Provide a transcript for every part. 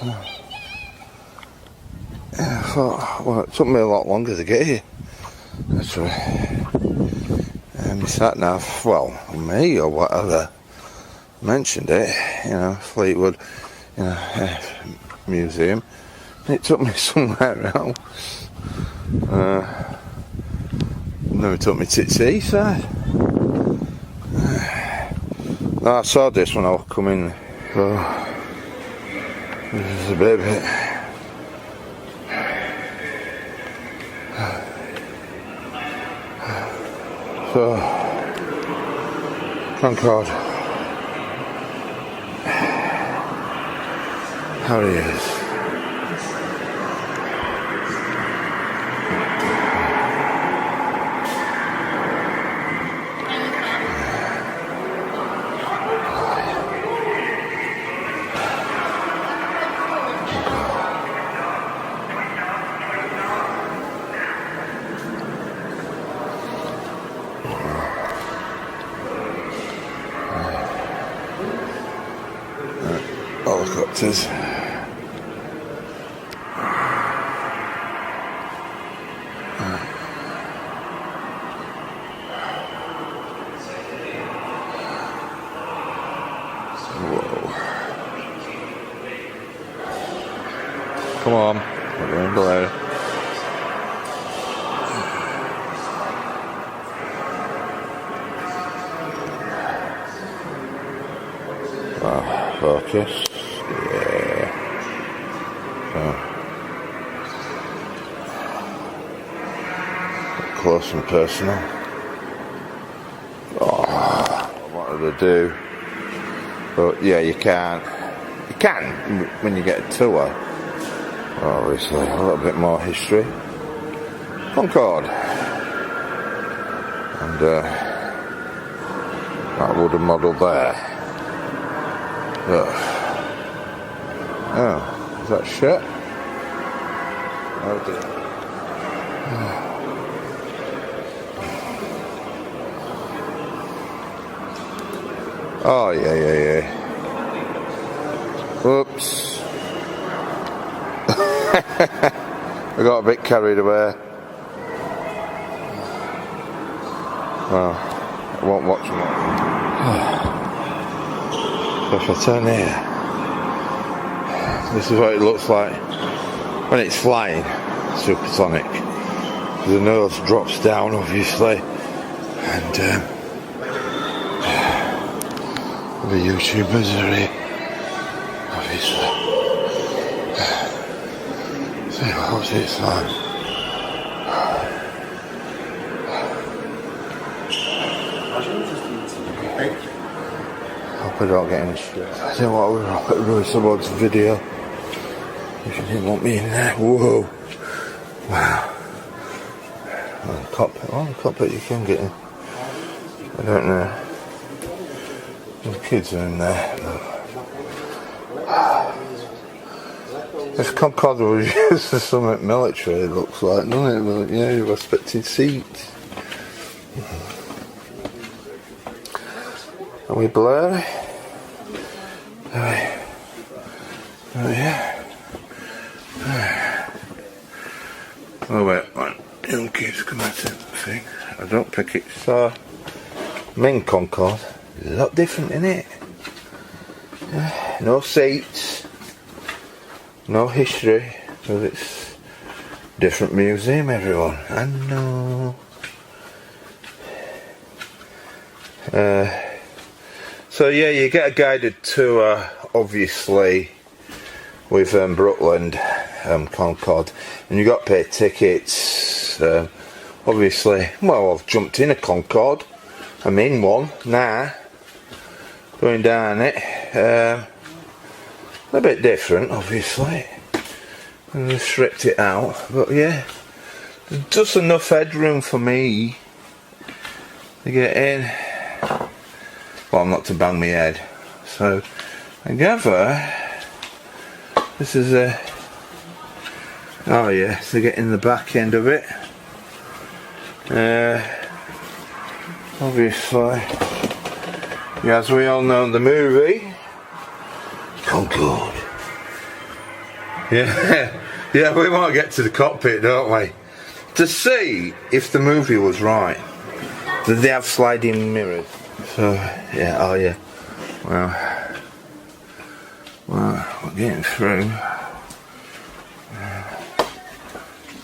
Yeah, I thought, well, it took me a lot longer to get here. Actually, my sat nav, well, me or whatever mentioned it. You know, Fleetwood, you know, museum. It took me somewhere else. No, it took me to Teesside. No, I saw this when I was coming. So, this is a bit of it. So, Concorde. How it is. Helicopters. Whoa. Come on, we're in Blair. Oh, focus. Yeah. Oh. Close and personal. Oh, what do they do? But yeah, you can't. You can when you get a tour. Obviously, a little bit more history. Concorde. And that wooden model there. Oh, is that shit? Oh dear. Oh yeah. Whoops. I got a bit carried away. Well, I won't watch them. If I turn here, this is what it looks like when it's flying, supersonic. The nose drops down, obviously, and the YouTubers are here, obviously. So what's it like? I don't get any shit. I don't want to ruin someone's video. If you didn't want me in there. Whoa. Wow. Well, the cockpit you can get in. I don't know. The kids are in there. This Concorde was used for something military, it looks like, doesn't it? But, yeah, you're expecting seats. Are we blurry? Oh yeah. Oh wait, one young kids come out of the thing. I don't pick it. So, main Concorde, a lot different, innit? No seats, no history, because it's different museum, everyone. I know. So yeah, you get a guided tour, obviously, with Brooklyn Concorde, and you got to pay tickets. Obviously, well, I've jumped in a Concorde. I'm in one now, going down it. A bit different, obviously. And they stripped it out, but yeah, there's just enough headroom for me to get in. Well, not to bang my head. So, I gather this is a. Oh yeah, so get in the back end of it. Obviously, yeah, as we all know, the movie Concorde. Yeah, yeah, we want to get to the cockpit, don't we? To see if the movie was right. Did they have sliding mirrors? So, yeah, oh yeah. Well, we're getting through.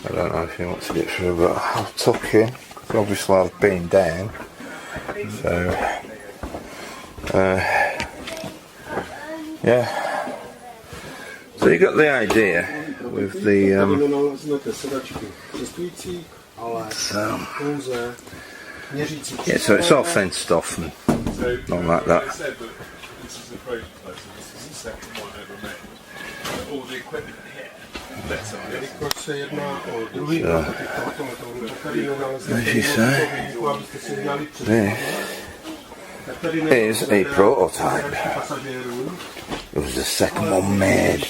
I don't know if he wants to get through, but I'll tuck in. Obviously I've been down. So, yeah. So you got the idea with the yeah, so it's all fenced off and not like that. This is the prototype, so this is the second one ever made. All the equipment here. As you say, there is a prototype. It was the second one made.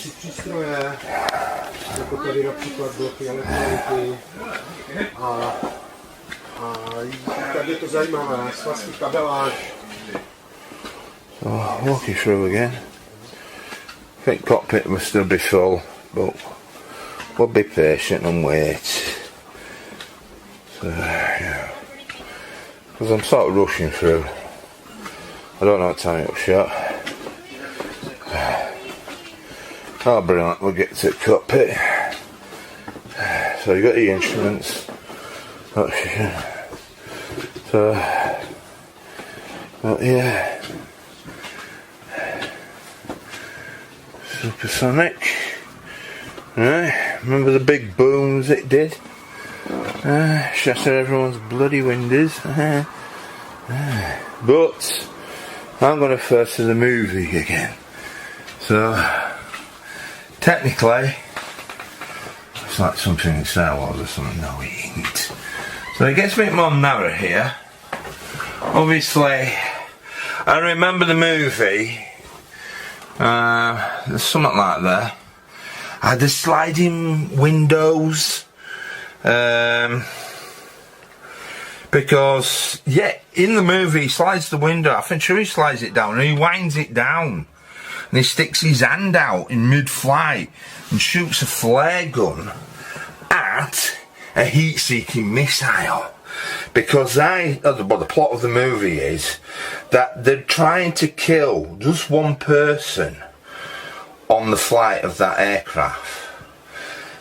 So, walking through again. I think cockpit must still be full, but we'll be patient and wait. So, yeah. Because I'm sort of rushing through. I don't know what time it'll shut. Oh, brilliant, we'll get to the cockpit. So you got the instruments. So, but yeah. Supersonic. Right, remember the big booms it did? Shattered everyone's bloody windows. But I'm going to first to the movie again. So technically it's like something in Star Wars or something. No, it ain't. So it gets a bit more narrow here. Obviously I remember the movie. There's something like that. I had the sliding windows. Because, yeah, in the movie he slides the window. I think sure he slides it down and he winds it down. And he sticks his hand out in mid-flight and shoots a flare gun at a heat-seeking missile. Because the plot of the movie is that they're trying to kill just one person on the flight of that aircraft.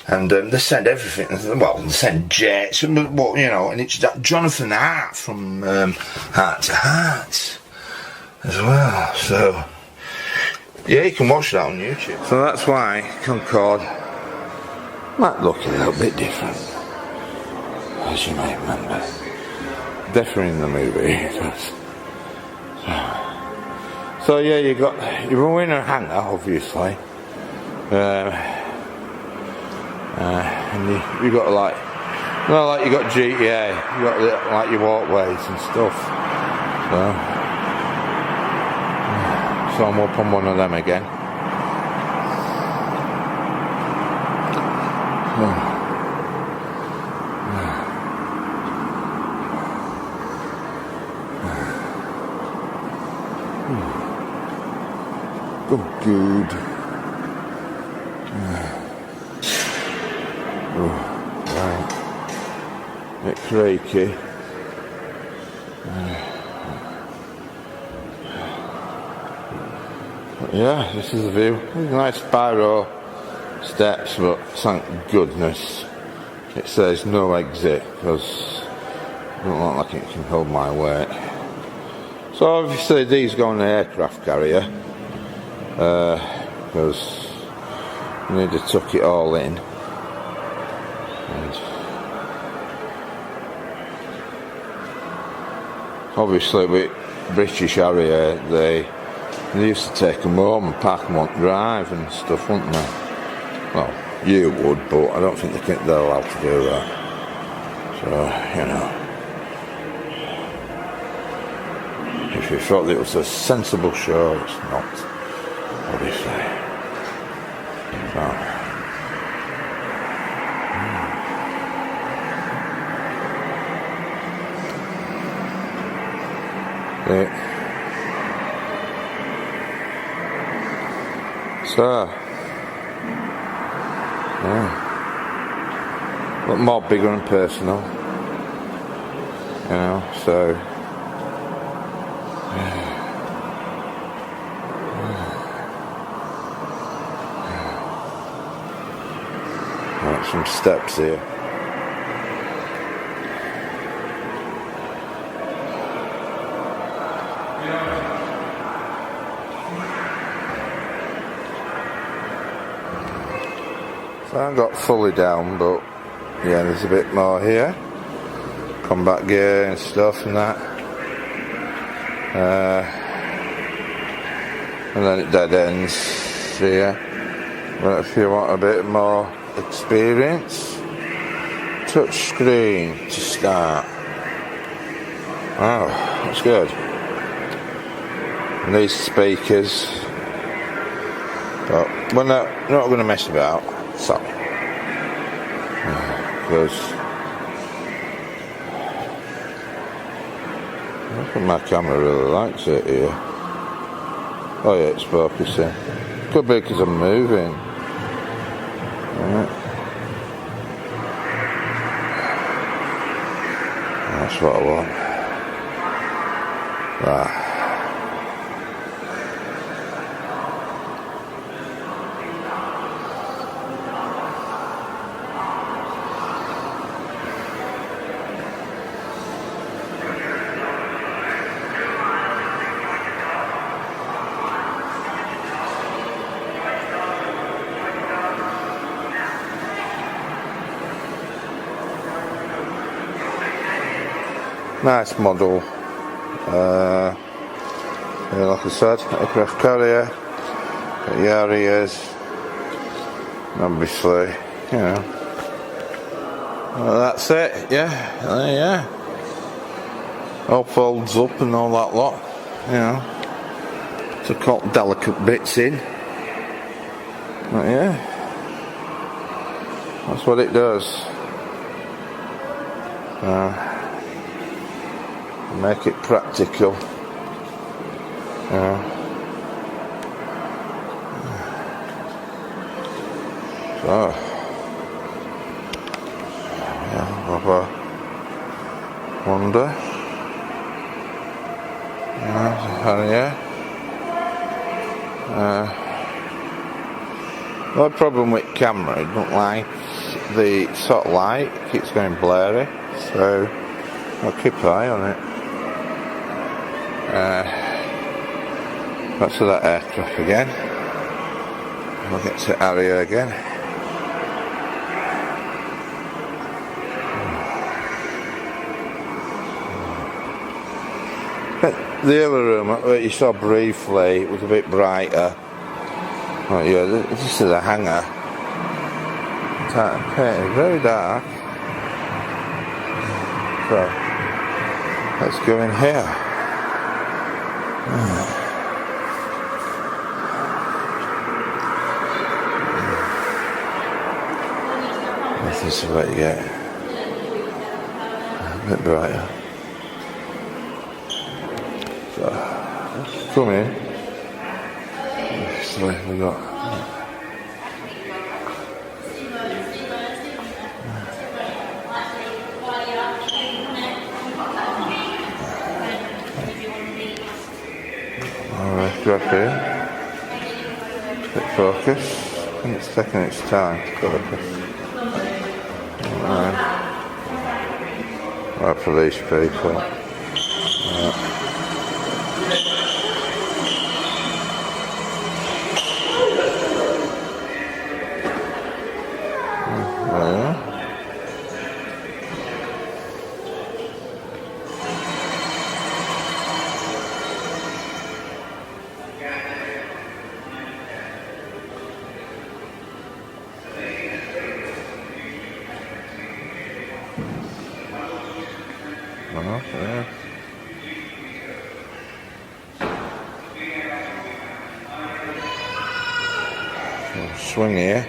And they send everything, well, they send jets, and it's Jonathan Hart from Heart to Heart as well. So, yeah, you can watch that on YouTube. So that's why Concorde might look a little bit different, as you may remember. Definitely in the movie it does. So yeah, you're in a hangar, obviously. And you got like you got GTA, you got like your walkways and stuff. So I'm up on one of them again. Oh, good. Right. Bit creaky. Yeah, this is the view. There's nice spiral steps, but thank goodness it says no exit because it don't look like it can hold my weight. So obviously these go on the aircraft carrier because you need to tuck it all in. And obviously with British Harrier they used to take them home and park them on drive and stuff, wouldn't they? Well, you would, but I don't think they're allowed to do that. So, if you thought it was a sensible show, it's not, obviously. So, So But more bigger and personal, you know, so right, some steps here. So I haven't got fully down, but yeah, there's a bit more here. Combat gear and stuff and that. And then it dead ends here. But if you want a bit more experience, touch screen to start. Oh, that's good. And these speakers, but we're not going to mess about. So, because I think my camera really likes it here. Oh yeah, it's focusing. Could be because I'm moving. Right. That's what I want. Right. Nice model. Yeah, like I said, aircraft carrier, the areas, obviously, you know. Well, that's it, yeah, yeah. All folds up and all that lot, you know. Took all delicate bits in. But yeah, that's what it does. Make it practical. So, yeah, have a wonder. Yeah. The problem with camera, it don't like the sort of light, it keeps going blurry, so I'll keep an eye on it. Back to that aircraft again. We'll get to area again. But the other room that you saw briefly was a bit brighter. Oh yeah, this is a hangar. It's very dark. So let's go in here. This is what you get. A bit brighter. So, come in. So we got. Alright, grab here. Bit focus. I think it's taking its time to focus. Right for these people. Yeah. Swing here.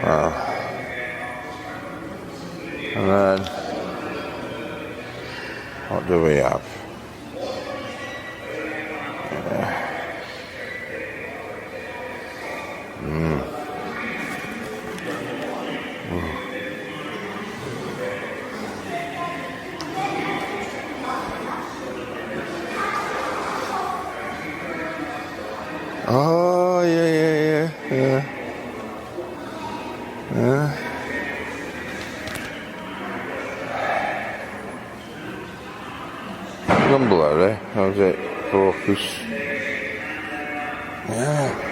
Wow. And then what do we have? Oh, yeah. Rumble, eh? How's it? Focus. Yeah.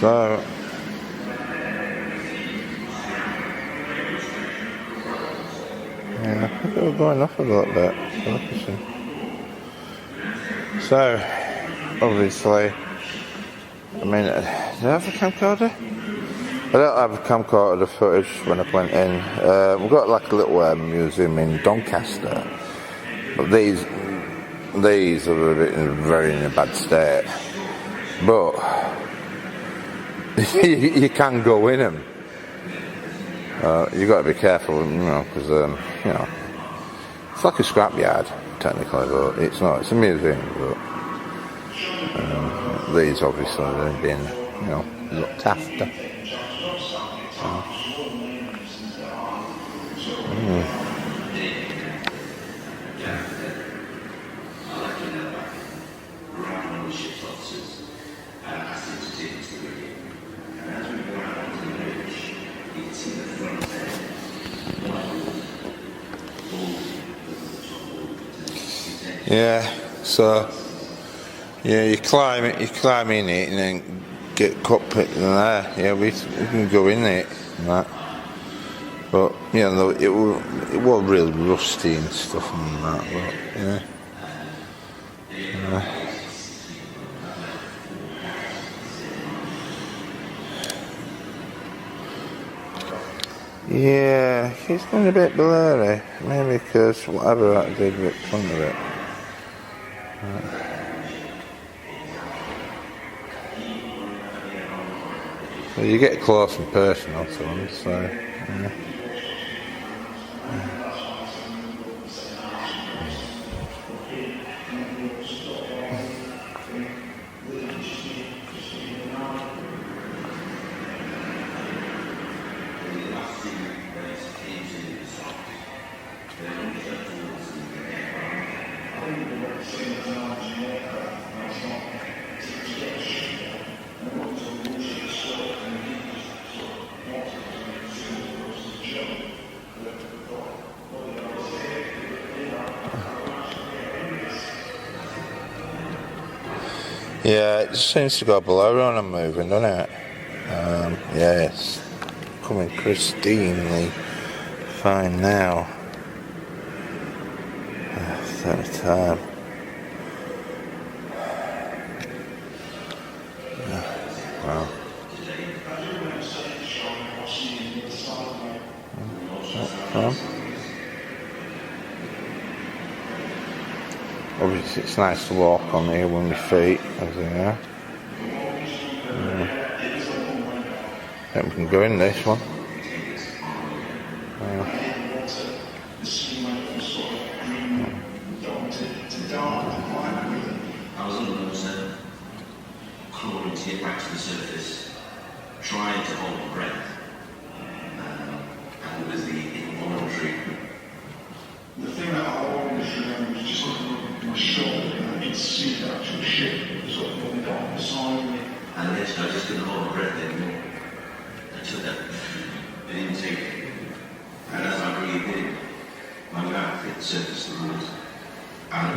So, yeah, I think we're going off a little bit. So, obviously, I mean, do I have a camcorder? I don't have a camcorder footage when I went in. We've got like a little museum in Doncaster, but these are a bit very in a bad state. But you can go in them. You got to be careful, because it's like a scrapyard technically, but it's not. It's a museum, but these obviously have been, looked after. Yeah, so you climb in it and then get cockpit in there. Yeah, we can go in it and that. But it was real rusty and stuff and that. But yeah, it's been a bit blurry. Maybe because whatever I did with front of it. Well, you get close and personal to them, so yeah. Yeah, it just seems to go below when I'm moving, doesn't it? Yeah, it's coming pristinely fine now. Third time. Wow. Obviously it's nice to walk on here with my feet, as they are. I think we can go in this one. I was on the water, crawling to get back to the surface, trying to hold my breath. And it was the involuntary. The thing that I always remember was just looking at my shoulder and I could see the actual ship sort of going down beside me. And then I just couldn't hold my breath anymore. I took that an intake. And as I breathed in, my mouth hit the surface of the water. And it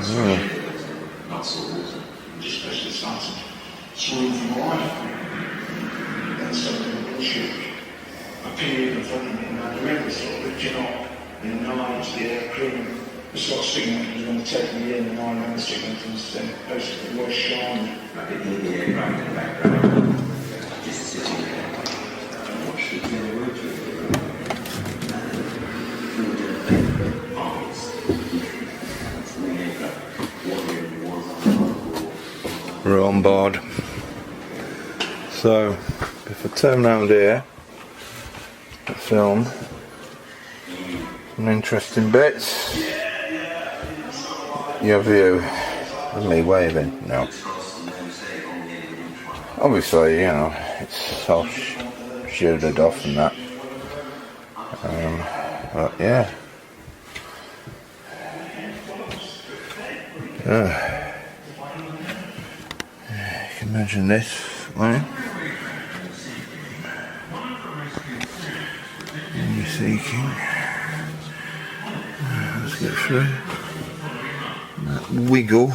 was not salt water. Just basically started swimming for my life. Then suddenly the ship appeared in front of me and I remember sort of lifting up in the night, the air crew was sort of signaling he was going to take me in and I remember signaling to him saying basically the word shine. I could hear the aircraft in the background, just sitting there and watched the words with the armies. That's the aircraft, wandering the walls on the we're on board. So if I turn round here, I film some interesting bits. Your view of me waving. No. Obviously, you know, it's all shielded off and that. But yeah. You can imagine this way. You're seeking. Let's get through. That wiggle.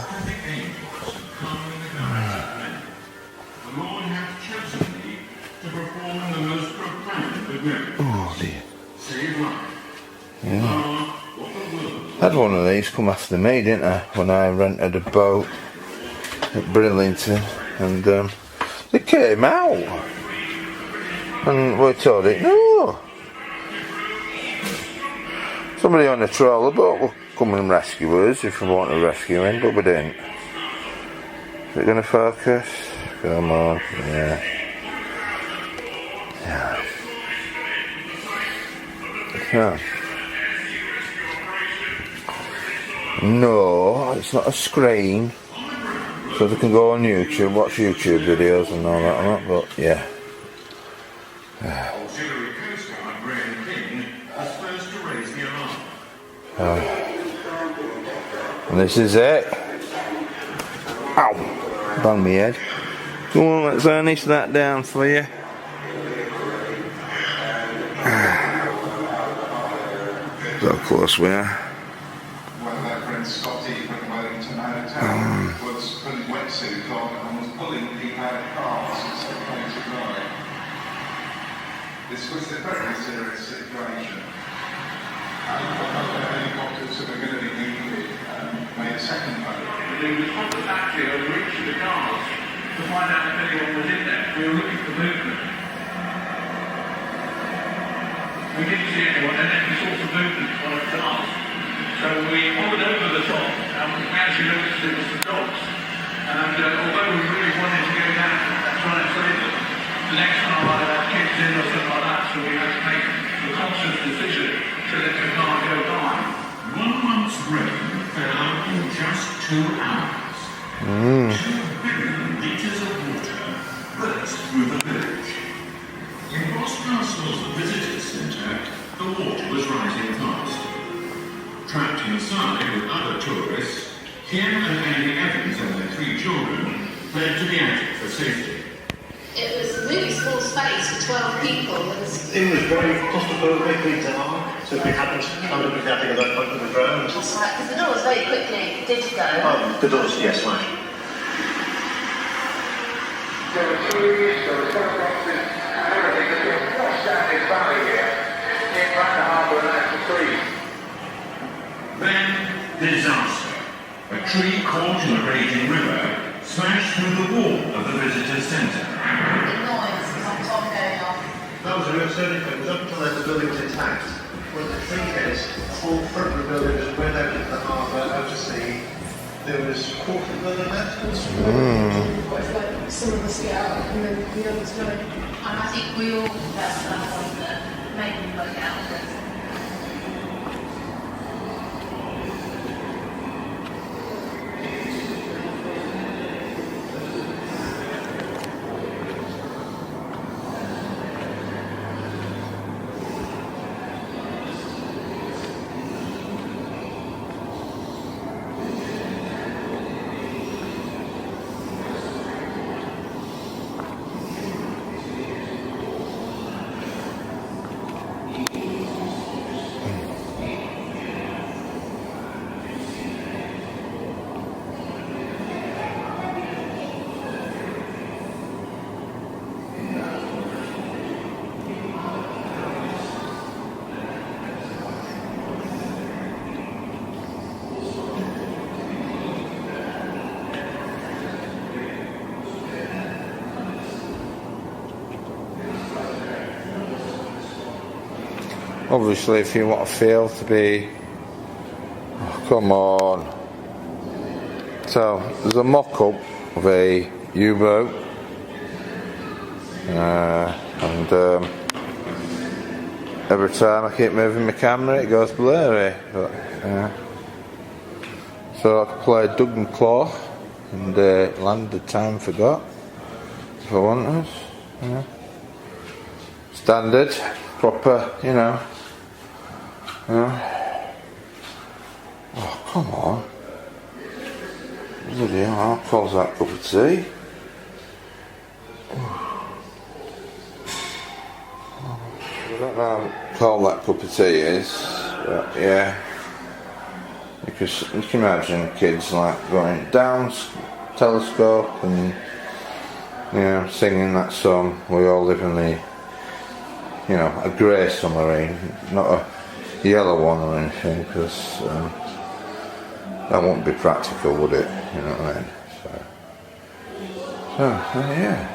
Oh dear. Yeah. I had one of these come after me, didn't I? When I rented a boat at Bridlington, and they came out, and we told it, no. Somebody on the trawler boat will come and rescue us if we want to rescue him, but we didn't. Is it going to focus? Come on, yeah. Yeah. No, it's not a screen, so they can go on YouTube, watch YouTube videos and all that, but yeah. And this is it. Ow! Bang me head. Come on, let's harness that down for you. So close we are. One of our friends, Scotty, from Wellington, out of town, was putting wetsuit on and was pulling people out of cars instead of going to drive. This was a very serious situation. Helicopters that were going to be needed made a second boat. We responded actually over each of the cars to find out if anyone was in there. We were looking for movement. We didn't see anyone, and then we saw some movement on a car. So we hovered over the top, and we actually noticed it was some dogs. And although we really wanted to go down and try and save them, the next time I had kids in or something like that, so we had to make a conscious decision to let the car go by. 1 month's rain fell in just 2 hours. 2 billion litres of water burst through the village. In Ross Castle's visitors centre, the water was rising fast. Trapped inside with other tourists, Kim and Andy Evans and their 3 children fled to the attic for safety. It was a really small space for 12 people. It was very claustrophobic, dark, so we happened to kind of be having a look under the ground. That's right, because the doors very quickly did go. Oh, the doors, yes, right. There were trees, there were boxes, and everything has been washed down this valley here. In front of the harbour and out the trees. Then, disaster. A tree caught in a raging river smashed through the wall of the visitor centre. The noise was on top going off. That was a real turning point. It was up until then the building was intact. When the tree hit, the whole front of the building just went out into the harbour, out to sea. There was a quarter of a building left. Some of us get out and then the others don't. And I think we all felt at that point that maybe we got out of it. Obviously, if you want a feel to be, oh, come on. So there's a mock-up of a U-boat, and every time I keep moving my camera it goes blurry. But, so I could play Dug and Claw and Land the Time Forgot if I want us. Standard, proper, you know. Oh, come on. Bloody hell, how cold's that cup of tea? I don't know how cold that cup of tea is, but yeah. Because you can imagine kids like going down telescope and, you know, singing that song, We All Live in the, you know, a grey submarine, not a yellow one or anything, because that wouldn't be practical, would it? You know what I mean? So yeah.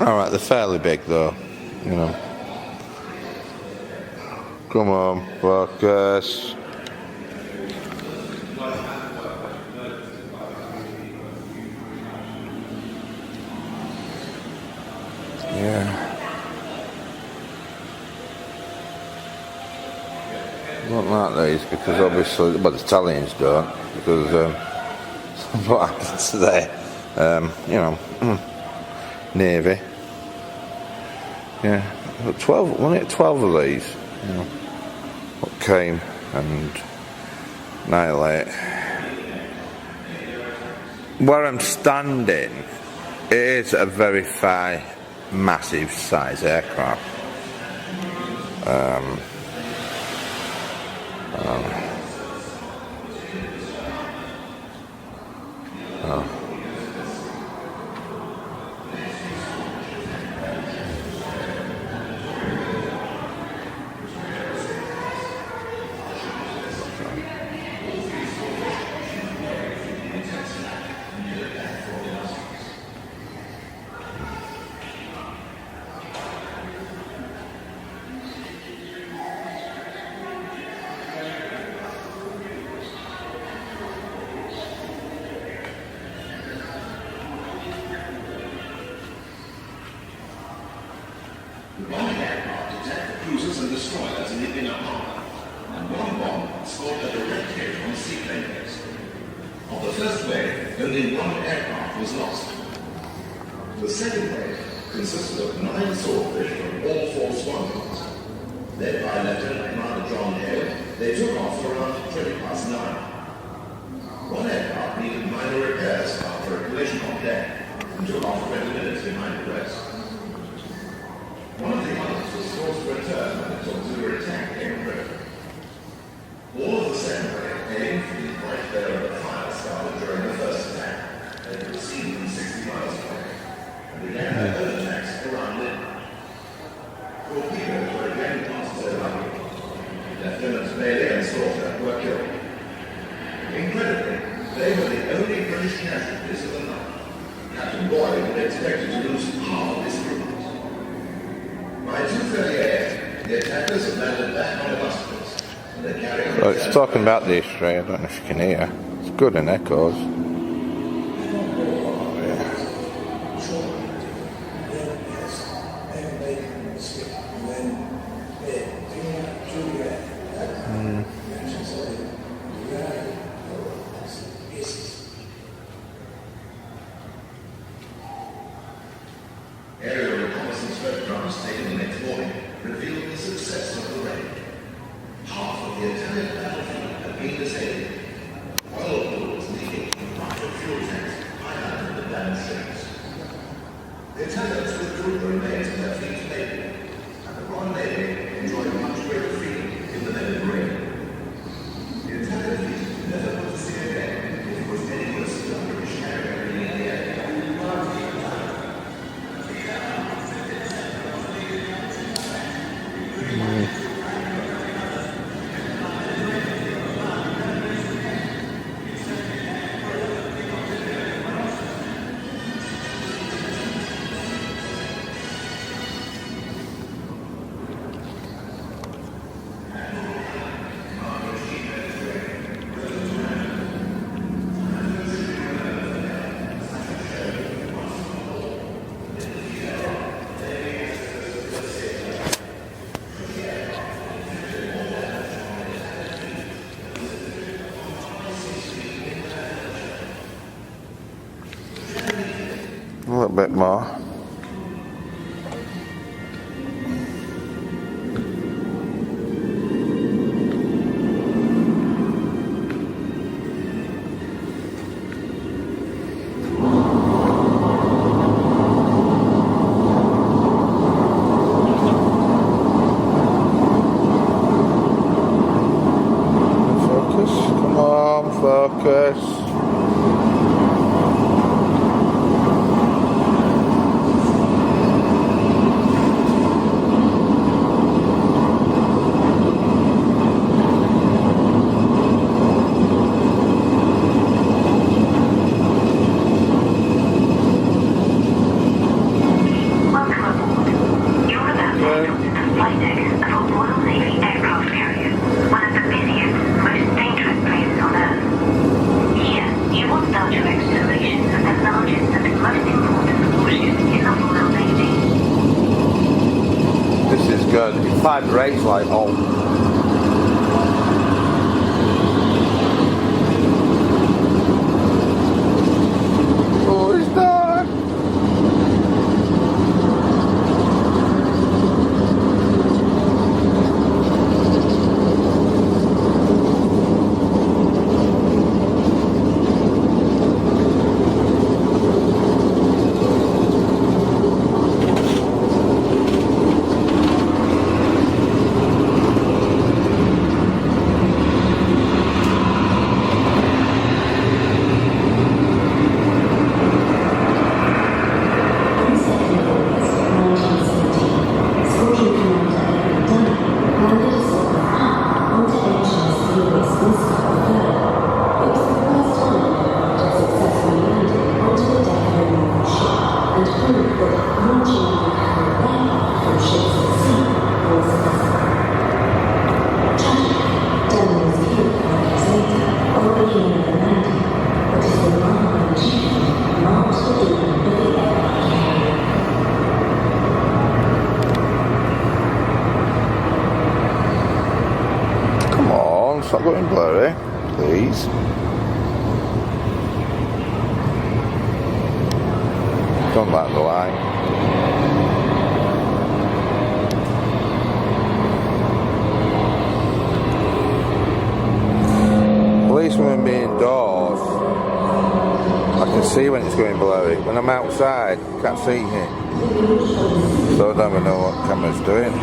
Alright, they're fairly big though, you know. Come on, focus. Yeah. I don't like these because obviously, well, the Italians don't, because what happened today, you know, Navy. Yeah, 12 of these, you know, what came and annihilate. Where I'm standing, it is a very massive size aircraft. One aircraft attacked the cruisers and destroyers in the inner harbor, and one bomb scored a direct hit on the seaplane base. On the first wave, only one aircraft was lost. The second wave consisted of 9 swordfish from all 4 squadrons. Led by Lieutenant Commander John Hale, they took off around 9:20. One aircraft needed minor repairs after a collision on deck and took off 20 minutes behind the rest. One of the others was forced to return when its auxiliary tank came through. All of the second wave came from the right there of the fire started during the first attack. They could see them 60 miles away and began their own attacks around it. Torpedoes were again lost to their luggage. Lieutenants Bailey and Slaughter were killed. Incredibly, they were the only British casualties of the night. Captain Boyd had expected to lose half of his crew. By 2:30 a.m., the attackers had landed back on the hospitals, and they carried So it's talking about the X-ray, I don't know if you can hear. It's good in echoes. Aerial reconnaissance photographs taken the next morning revealed the success of the raid. Half of the Italian battlefield had been disabled. Oil pools leaking from private fuel tanks highlighted the damaged ships. The Italians withdrew the remains of their fleet later, and the Royal Navy enjoyed much greater freedom in the Mediterranean. The Italian fleet never put to sea again if it was any worse than the British carrier in the air. little bit more. Focus, come on, focus. This is good. It vibrates like home. Oh, it's dark. Come on, stop going blurry, please. Don't like the light. At least when I'm indoors, I can see when it's going blurry. When I'm outside, I can't see it. So I don't even know what the camera's doing.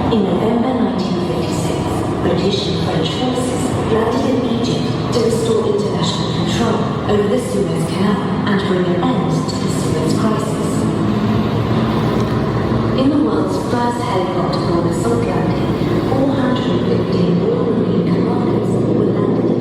In November 1956, British and French forces landed in Egypt to restore international control over the Suez Canal and bring an end to the Suez crisis. In the world's first helicopter-borne assault landing, 415 Royal Marine commanders were landed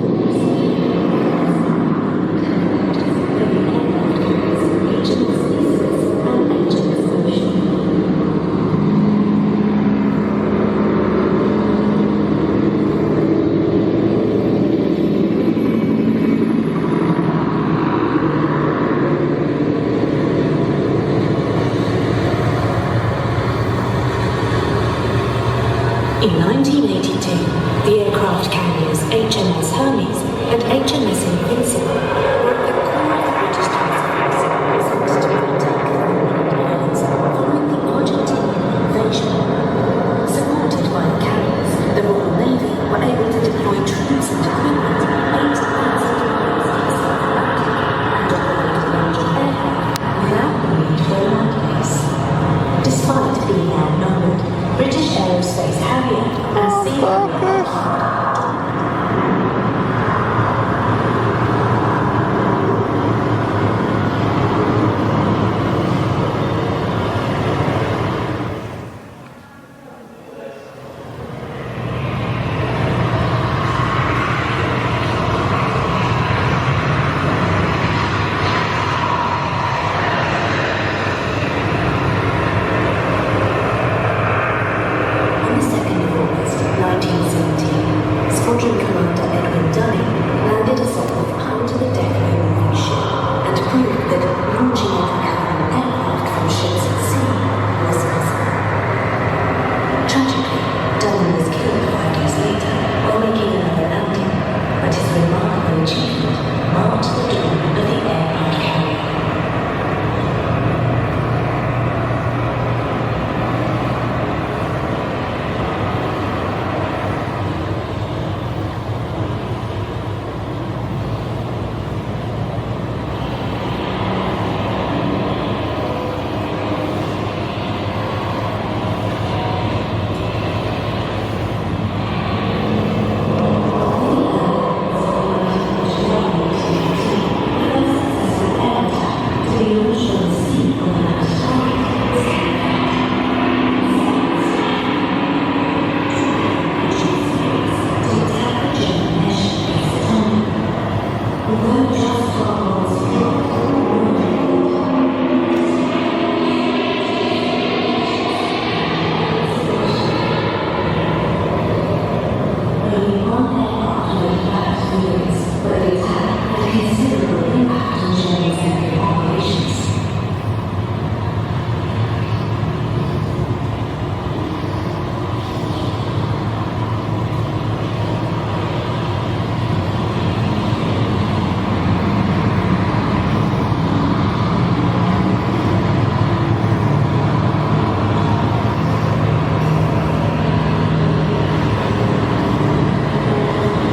In 1982, the aircraft carriers HMS Hermes and HMS Invincible were at the core of the British task force sent to attack the Islands following the Argentinian invasion. Supported by the carriers, the Royal Navy were able to deploy troops and equipment aimed at bouncing devices and operate a range of aircraft without the need for a land base. Despite being outnumbered, British Aerospace Harrier and Sea Harrier On the 2nd of August 1917, Squadron Commander Edwin Dunning landed a Sopwith under the deck of a moving ship and proved that launching and recovering aircraft from ships at sea was possible. Tragically, Dunning was killed 5 days later while making another landing, but his remarkable achievement marked the dawn of the aircraft carrier.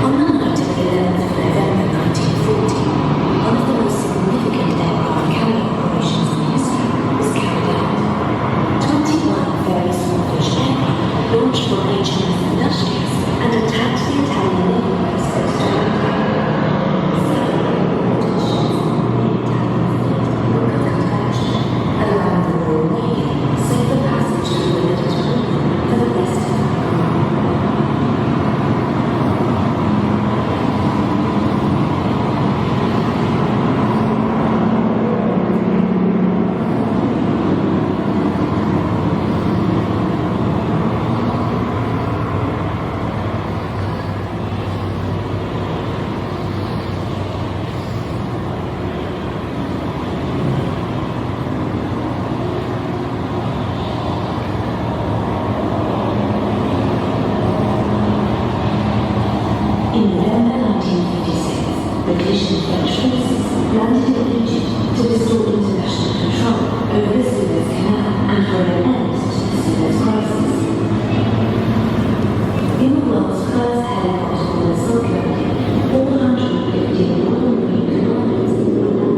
On the night of the 11th of November 1940, one of the most significant aircraft carrier operations in history was carried out. 21 very small-fish aircraft launched from HMS Industrious and attacked the Italian naval base at Taranto. Allowing the Royal Navy safer passage through the Mediterranean for the rest of the war. In November 1956, British and French forces landed in Egypt to restore international control over the Suez Canal and bring an end to the Suez crisis. In the world's first helicopter borne circulating, 450 Royal Marine commanders were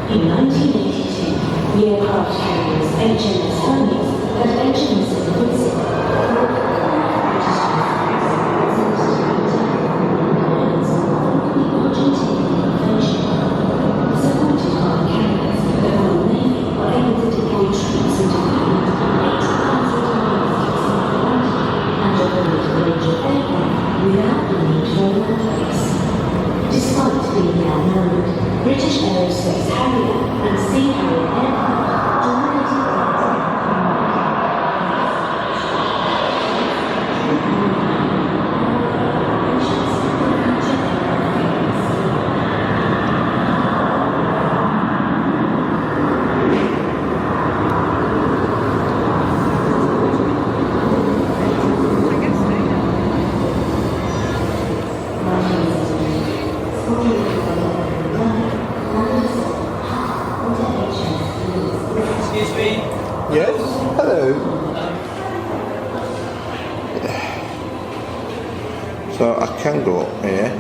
In 1982, the aircraft carriers HMS Hermes and HMS Invincible supported by the carriers, the Royal Navy were able to deploy troops and equipment at 8,000 and operate a range of aircraft without the need for a land base. Aerospace Harrier and Sea Harrier aircraft dominated Excuse me? Yes? Hello. So I can go up here.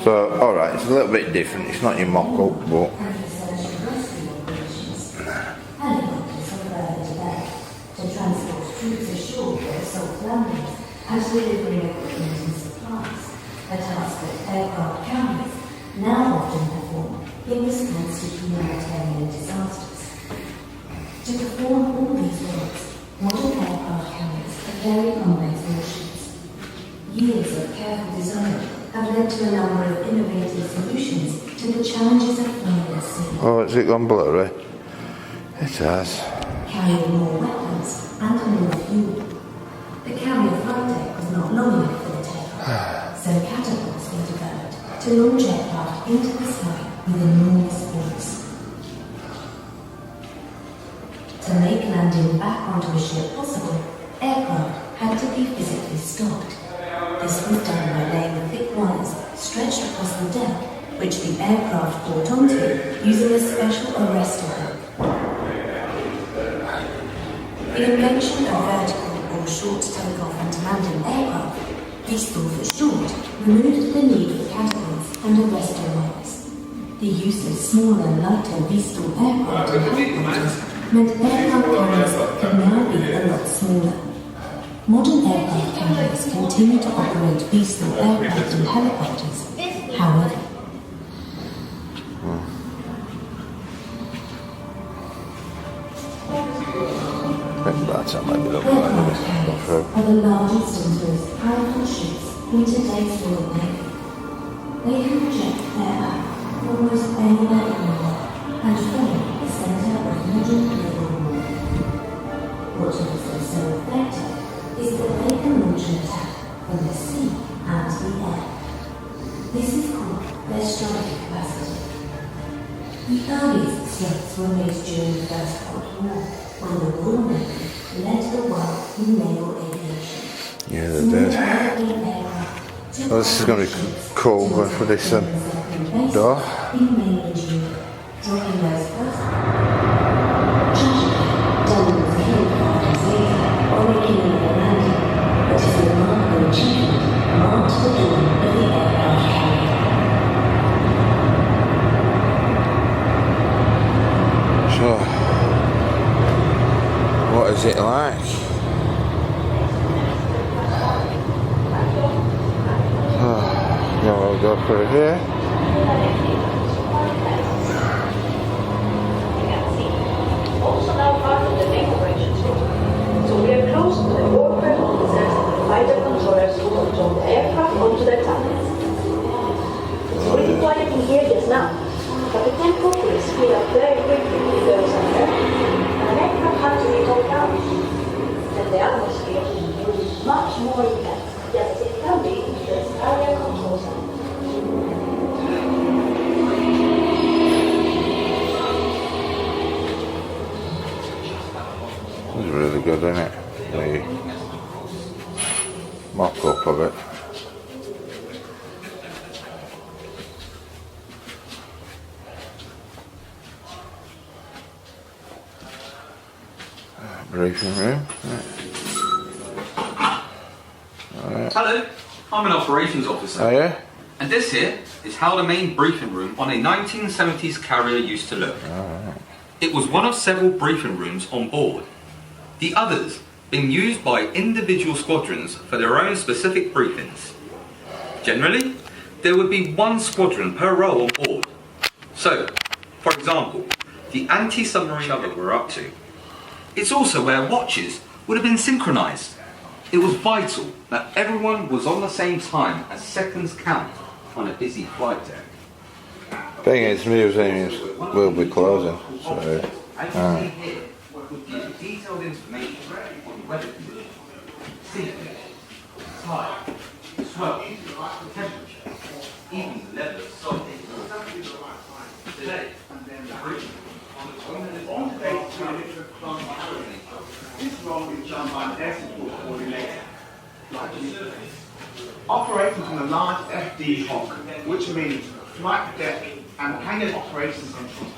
So, alright, it's a little bit different. It's not your mock-up, but... to transport troops ashore for assault landings and delivering equipment and supplies, a task that aircraft carriers now often perform in response to humanitarian disasters. To perform all these roles, modern aircraft carriers are very complex missions. Years of careful design have led to a number of innovative solutions to the challenges of flying at sea. Oh, has it gone blurry? It has. Carrying more weapons and more fuel. The carrier flight deck was not long enough for the takeoff, so catapults were developed to launch aircraft into the sky with enormous force. To make landing back onto a ship possible, aircraft had to be physically stopped. This was done by laying the thick wires stretched across the deck, which the aircraft caught onto using a special arrestor hook. The invention of vertical or short takeoff and landing aircraft, VSTOL for short, removed the need for catapults and arrestor wires. The use of smaller, lighter VSTOL aircraft and helicopters meant aircraft carriers could now be a lot smaller. Modern aircraft carriers continue to operate VSTOL aircraft and helicopters, however. That might be the Aircraft carriers are the largest and most powerful ships in today's Royal Navy. They can project their aft almost anywhere in the world and form the centre of modern naval war. What makes them so effective is that they can launch an attack from the sea and the air. This is called their striking capacity. The earliest slots were made during the First World War, when the Royal Navy led the world in naval aviation. Yeah, they did. Well, this is going to be cool going for this door. In mainland Europe, dropping those first. Tragically, Dunn was killed 5 days later on making another landing, but his remarkable achievement marked the dawn of the aircraft carrier. So, what is it like? Now I'll go through here. Also now part of the main operations room. So we are close to the warfare officers and the fighter controllers who control the aircraft onto their tunnels. It's pretty quiet in here just now, but the tempo will speed up very quickly if there is an earthquake. An aircraft has to be towed down, and the atmosphere will be much more intense, just as it can be in this area control center. It's really good, isn't it? The mock-up of it. Briefing room. Right. Hello, I'm an operations officer. Oh yeah? And this here is how the main briefing room on a 1970s carrier used to look. Alright. It was one of several briefing rooms on board. The others being used by individual squadrons for their own specific briefings. Generally, there would be one squadron per role on board. So, for example, the anti-submarine other were up to. It's also where watches would have been synchronised. It was vital that everyone was on the same time as seconds count on a busy flight deck. Thing is, museums will be closing, so. As you see here, would give detailed information on weather conditions, sea tide, swell, temperature, even the level of salt. Today, this role is done by an airport coordinator. Operating from a large FD HOC, which means flight deck and hangar operations central.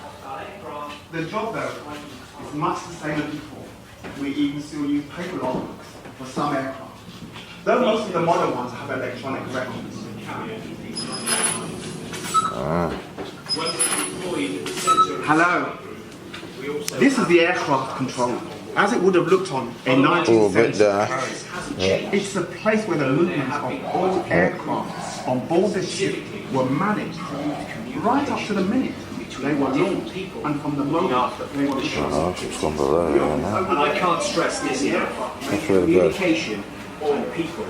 The job though is much the same as before. We even still use paper logbooks for some aircraft, though most of the modern ones have electronic records. Hello. This is the aircraft control, as it would have looked on a 1970s Paris. It's the place where the movements of all aircrafts on board the ship were managed, right up to the minute they were launched, and from the moment they were shot. And I can't stress this enough. That's really good. Communication and people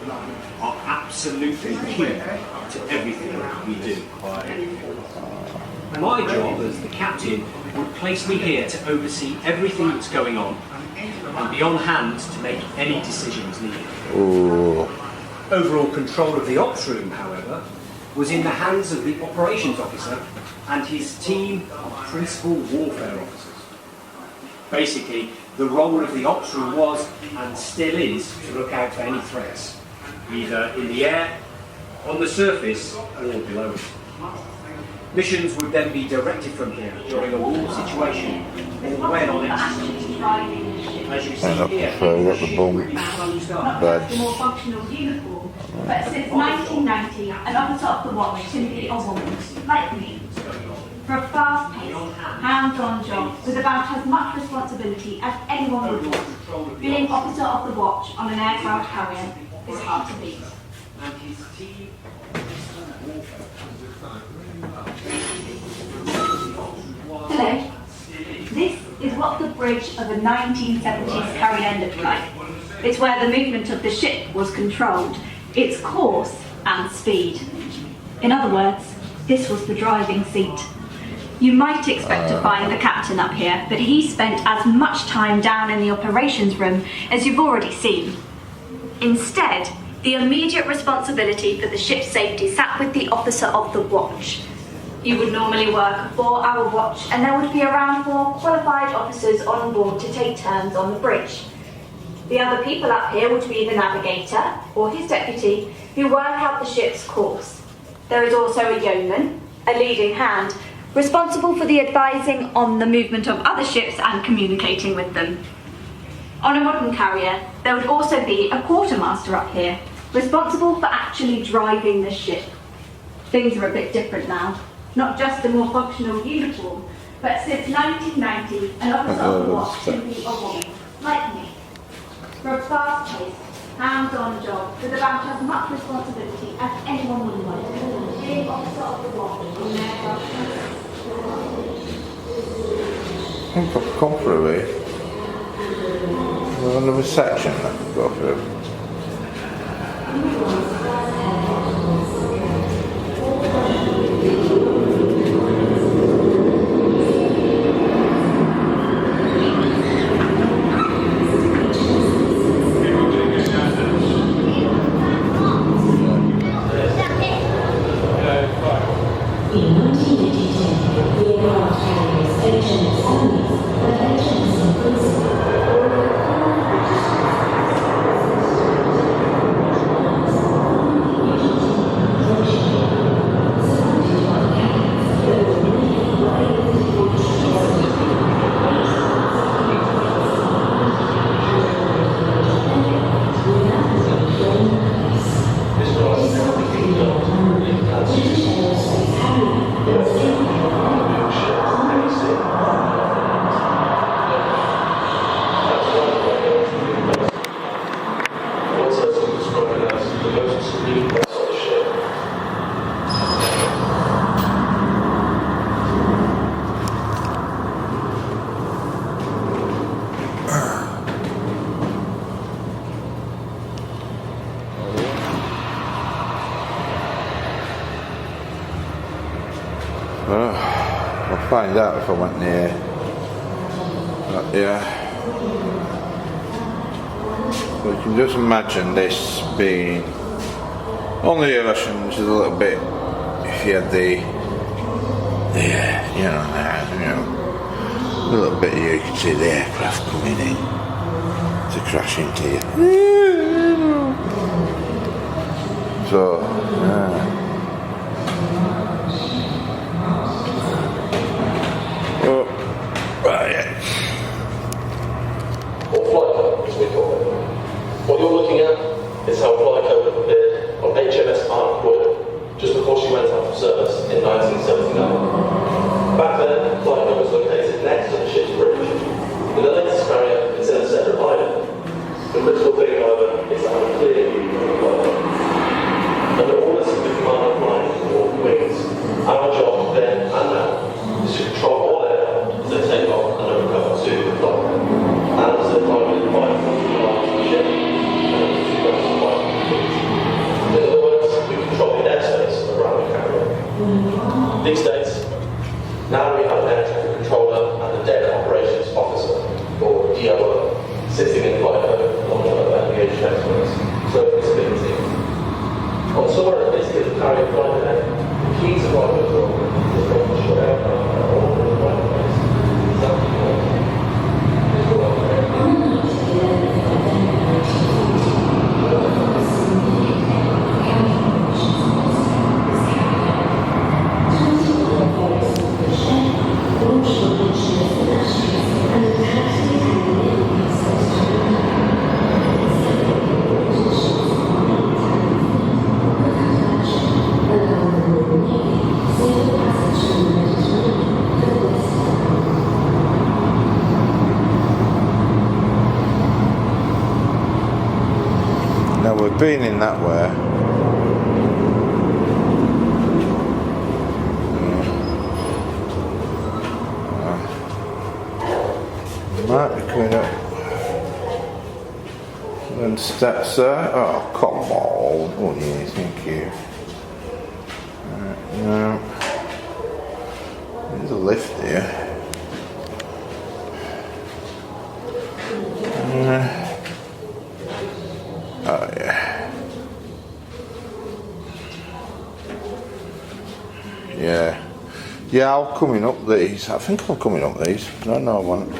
are absolutely key to everything we do. My job as the captain would place me here to oversee everything that's going on and be on hand to make any decisions needed. Ooh. Overall control of the ops room, however, was in the hands of the operations officer and his team of principal warfare officers. Basically, the role of the ops room was, and still is, to look out for any threats, either in the air, on the surface, or below it. Missions would then be directed from here during a war situation or when on exercise. As you see here, not just the more functional uniform, but since 1990, an officer of the watch can be a woman, like me. For a fast-paced, hands-on job with about as much responsibility as anyone would want, being officer of the watch on an aircraft carrier is hard to beat. Hello. This is what the bridge of a 1970s carrier looked like. It's where the movement of the ship was controlled, its course and speed. In other words, this was the driving seat. You might expect to find the captain up here, but he spent as much time down in the operations room as you've already seen. Instead, the immediate responsibility for the ship's safety sat with the officer of the watch. You would normally work a 4-hour watch, and there would be around 4 qualified officers on board to take turns on the bridge. The other people up here would be the navigator, or his deputy, who work out the ship's course. There is also a yeoman, a leading hand, responsible for the advising on the movement of other ships and communicating with them. On a modern carrier, there would also be a quartermaster up here, responsible for actually driving the ship. Things are a bit different now. Not just the more functional uniform, but since 1990, an officer of the watch can be a woman, like me. For a fast-paced, hands-on job with about as much responsibility as anyone would want, being officer of the watch on an aircraft. I think I've come through here. There's another section I can go through. I'll find out if I went near. But yeah. So you can just imagine this being on the ocean, which is a little bit, if you had the a little bit here, you can see the aircraft coming in to crash into you. So, Or Flyco, as we call it. What you're looking at is how Flyco appeared on HMS Ark Royal just before she went out of service in 1979. Back then, Flyco was located next to the ship's bridge. In the latest carrier, it's in a separate island. The critical thing, however, is to have a clear view of the Flyco. Under orders of the command of flying or wings, our job then and now is to control all aircraft as they take off and recover to the Flyco. And as they're flying in 5 miles of the ship, and 2,500 feet. In other words, we control the airspace around the carrier. These days, now we have an air traffic controller and a data operations officer, or DOO, sitting in Flyco alongside aviation experts, so visibility. On somewhere at least in the carrier flight today, the key to flight control is making sure aircraft are all in the right place. Exactly what now we've been in that way. Might be coming up. And steps there. Oh, come on. Oh, yeah, thank you. No. There's a lift here. Oh, yeah. Yeah. Yeah, I'm coming up these. I think I'm coming up these. No, I won't.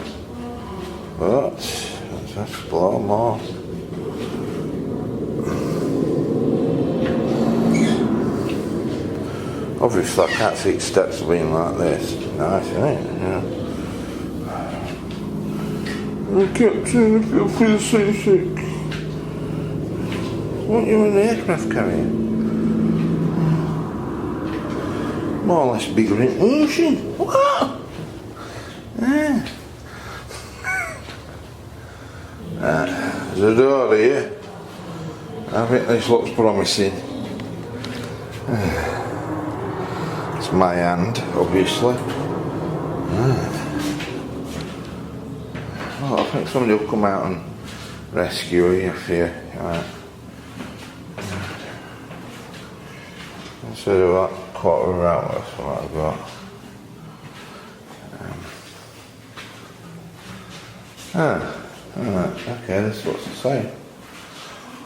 But let's explore more. Obviously, I can't see steps being like this. Nice, isn't it? Yeah. Captain, if you feel seasick, aren't you an aircraft carrier? More or less bigger in ocean. What? Yeah. There's a door here. I think this looks promising. It's my hand, obviously. Oh, I think somebody will come out and rescue you if you. Instead of that quarter hour, that's what I've got. Alright, okay, this is what's the same.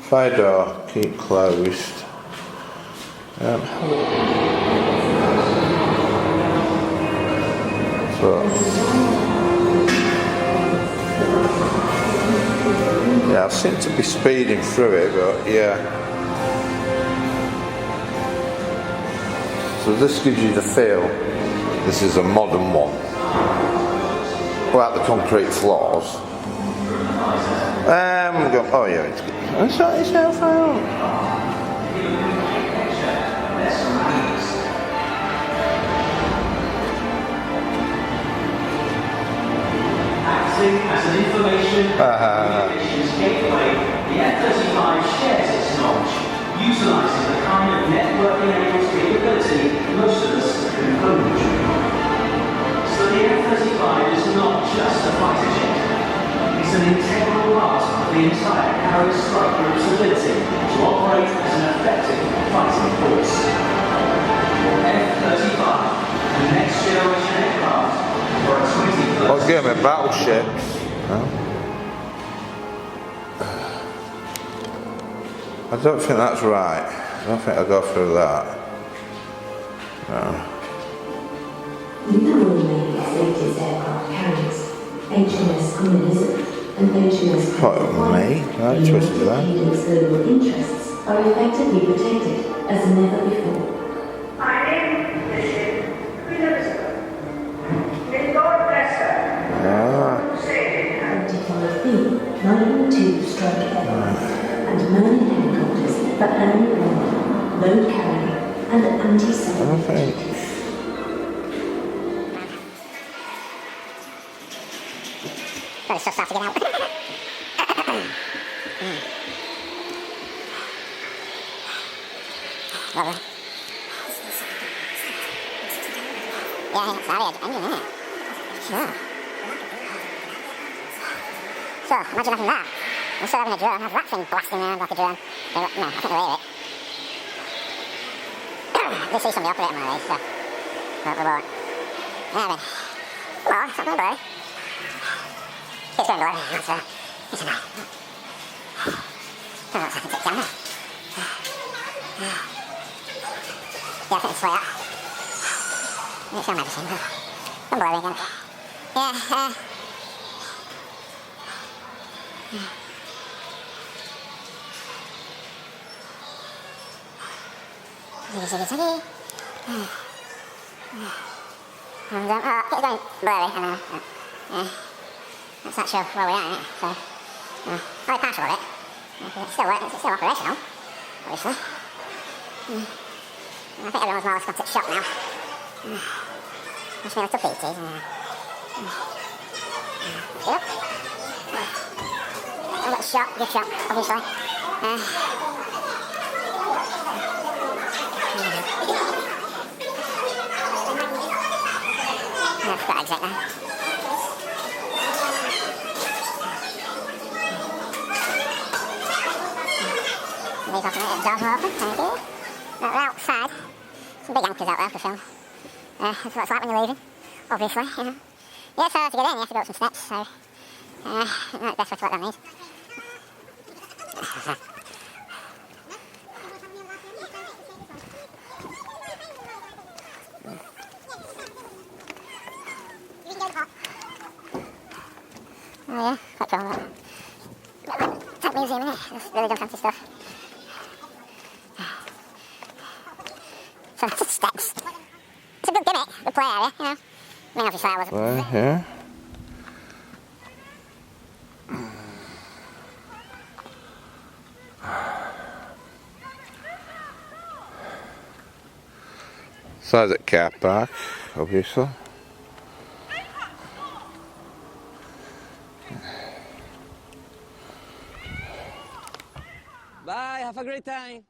Fire door, keep closed. Yeah, I seem to be speeding through it, but yeah. So this gives you the feel. This is a modern one. Without the concrete floors. Oh yeah, it's good. It's how far out. Acting as an information communications gateway, the F-35 shares its knowledge, utilising the kind of network-enabled capability most of us can own. So the F-35 is not just a fighter jet. It's an integral part of the entire Arrow Strike Group's ability to operate as an effective fighting force. F-35 can battleships. No? I don't think that's right. I don't think I'll go through that. No. The Royal Navy's latest aircraft carriers, HMS Queen Elizabeth and HMS Quite me, right, choices there. Kingdom's global interests are effectively protected as never before. I name the ship Queen Elizabeth. May God bless her. 25B, 902 strike aircraft, and Merlin helicopters for only one, load carrier, and anti-submarine. Probably still start to get out. Lovely. Yeah, sorry, I knew that. Sure. So, imagine having that. Instead of having a drone, have that thing blasting around like a drone. No, I think they'll hear it. They see somebody operating one of these, so we won't. Yeah, then. Well, it's not going blurry. It's going blurry, that's right. It's alright. Don't know what's happened to the camera. Yeah, I think it's like that. It's show everything. Don't blurry again. Yeah, Ziggy. And it's going blurry, I know. Yeah. That's not sure where we are, isn't it? So, only partial of it. It's still working, it's still operational, obviously. I think everyone's more or less got it shot now. Just me a little PTs. Yep. I got shot, good shot, obviously. I've got to exit now. These automated doors are open, thank you. We're outside. Some big anchors out there for film. That's what it's like when you're leaving, obviously. Yeah, so to get in you have to go up some steps, so the best way to let them these. Oh yeah, quite cool. Tank museum, isn't it? It's really done fancy stuff. So that's steps. It's a good gimmick, good play area, you know. I mean, obviously I wasn't. Right here. Size at car park, obviously. Bye, have a great time.